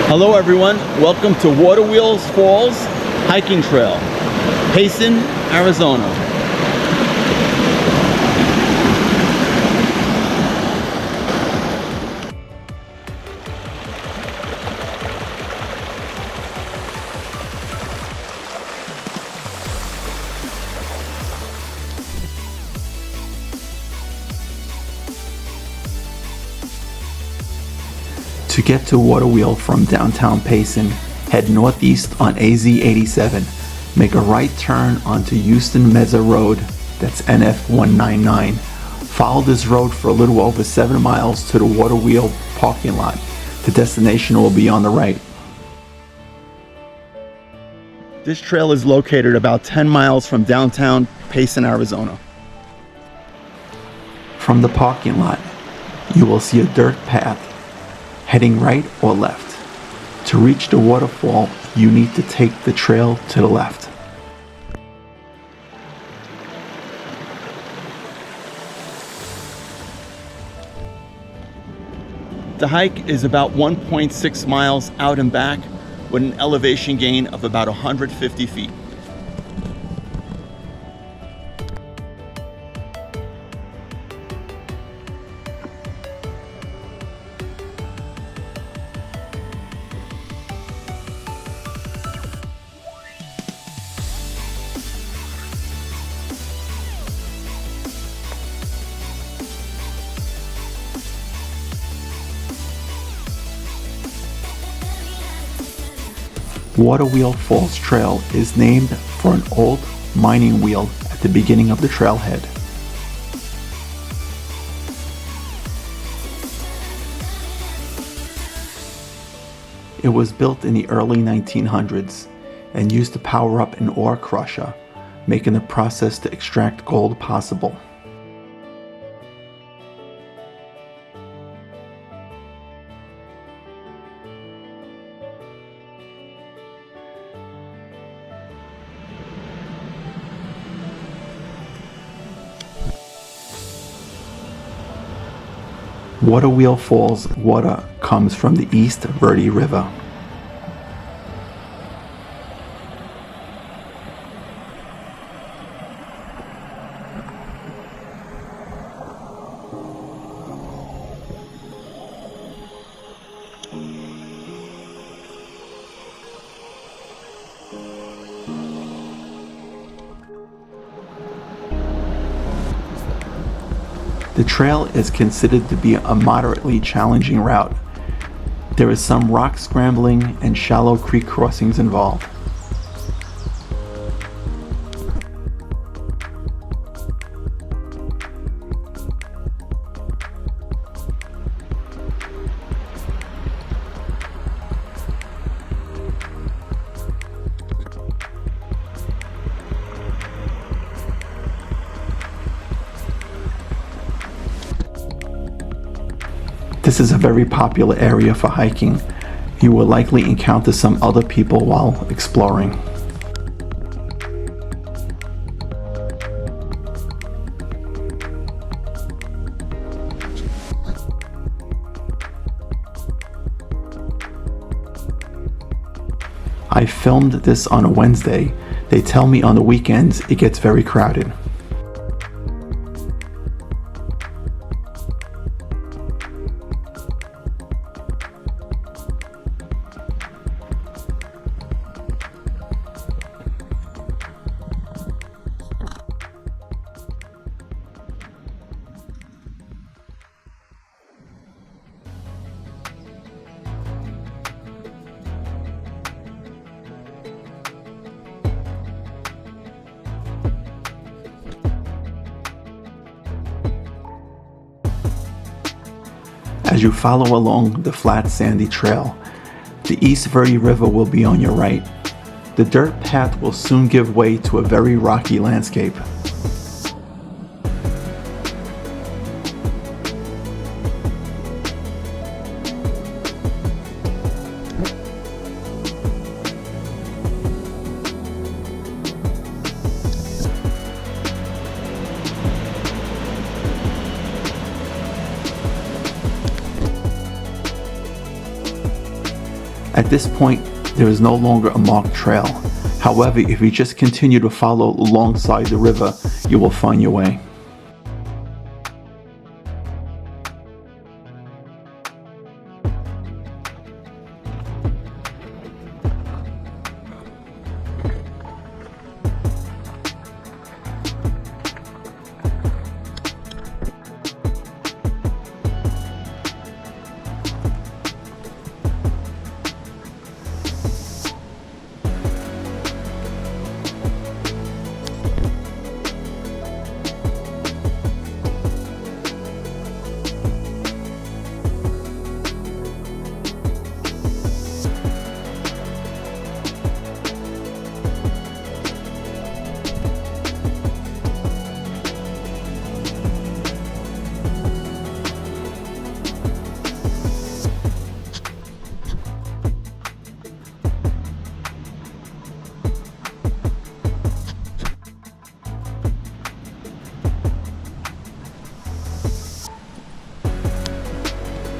Hello everyone, welcome to Waterfalls Hiking Trail, Payson, Arizona. To get to Waterwheel from downtown Payson, head northeast on AZ 87. Make a right turn onto Houston Meza Road, that's NF 199. Follow this road for a little over 7 miles to the Waterwheel parking lot. The destination will be on the right. This trail is located about 10 miles from downtown Payson, Arizona. From the parking lot, you will see a dirt path heading right or left. To reach the waterfall, you need to take the trail to the left. The hike is about 1.6 miles out and back with an elevation gain of about 150 feet. Waterwheel Falls Trail is named for an old mining wheel at the beginning of the trailhead. It was built in the early 1900s and used to power up an ore crusher, making the process to extract gold possible. Waterwheel Falls water comes from the East Verde River. The trail is considered to be a moderately challenging route. There is some rock scrambling and shallow creek crossings involved. This is a very popular area for hiking. You will likely encounter some other people while exploring. I filmed this on a Wednesday. They tell me on the weekends it gets very crowded. As you follow along the flat sandy trail, the East Verde River will be on your right. The dirt path will soon give way to a very rocky landscape. At At this point, there is no longer a marked trail. However, if you just continue to follow alongside the river, you will find your way.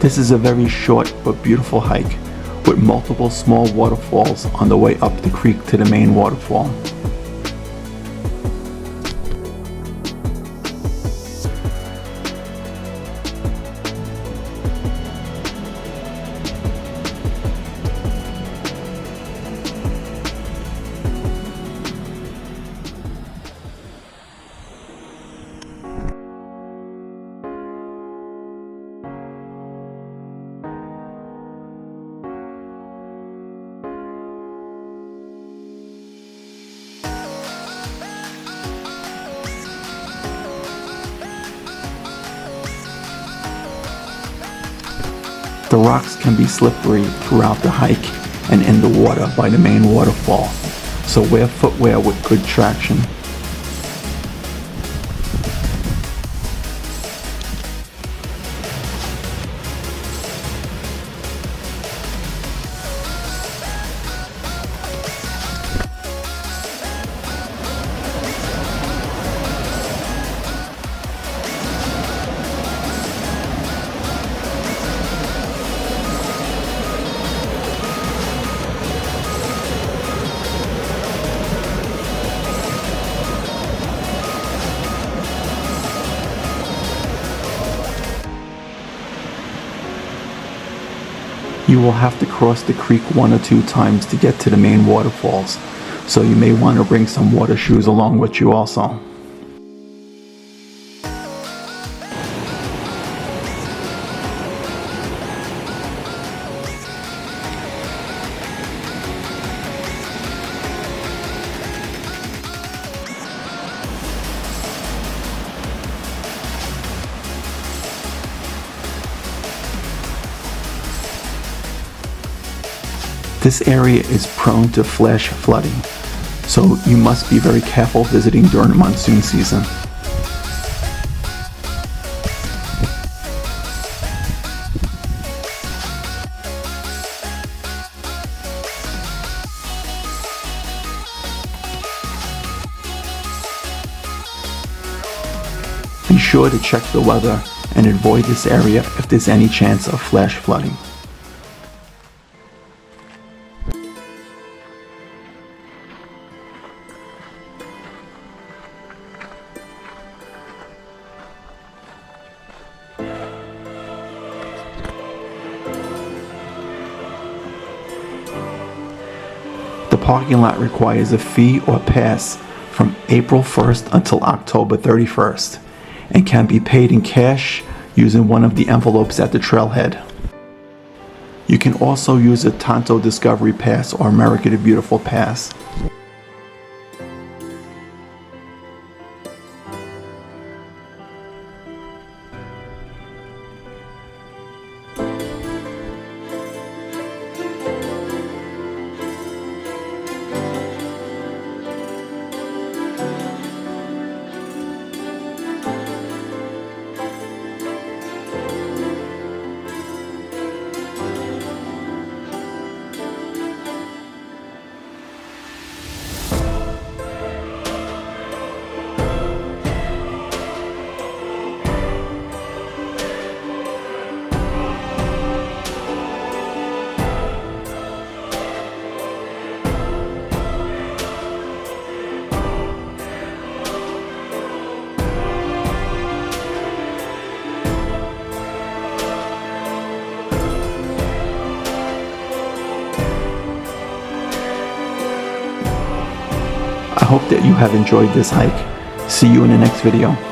This is a very short but beautiful hike with multiple small waterfalls on the way up the creek to the main waterfall. The rocks can be slippery throughout the hike and in the water by the main waterfall, so wear footwear with good traction. You will have to cross the creek 1 or 2 times to get to the main waterfalls, so you may want to bring some water shoes along with you also. This area is prone to flash flooding, so you must be very careful visiting during monsoon season. Be sure to check the weather and avoid this area if there's any chance of flash flooding. The parking lot requires a fee or pass from April 1st until October 31st and can be paid in cash using one of the envelopes at the trailhead. You can also use a Tonto Discovery Pass or America the Beautiful Pass. I hope that you have enjoyed this hike. See you in the next video.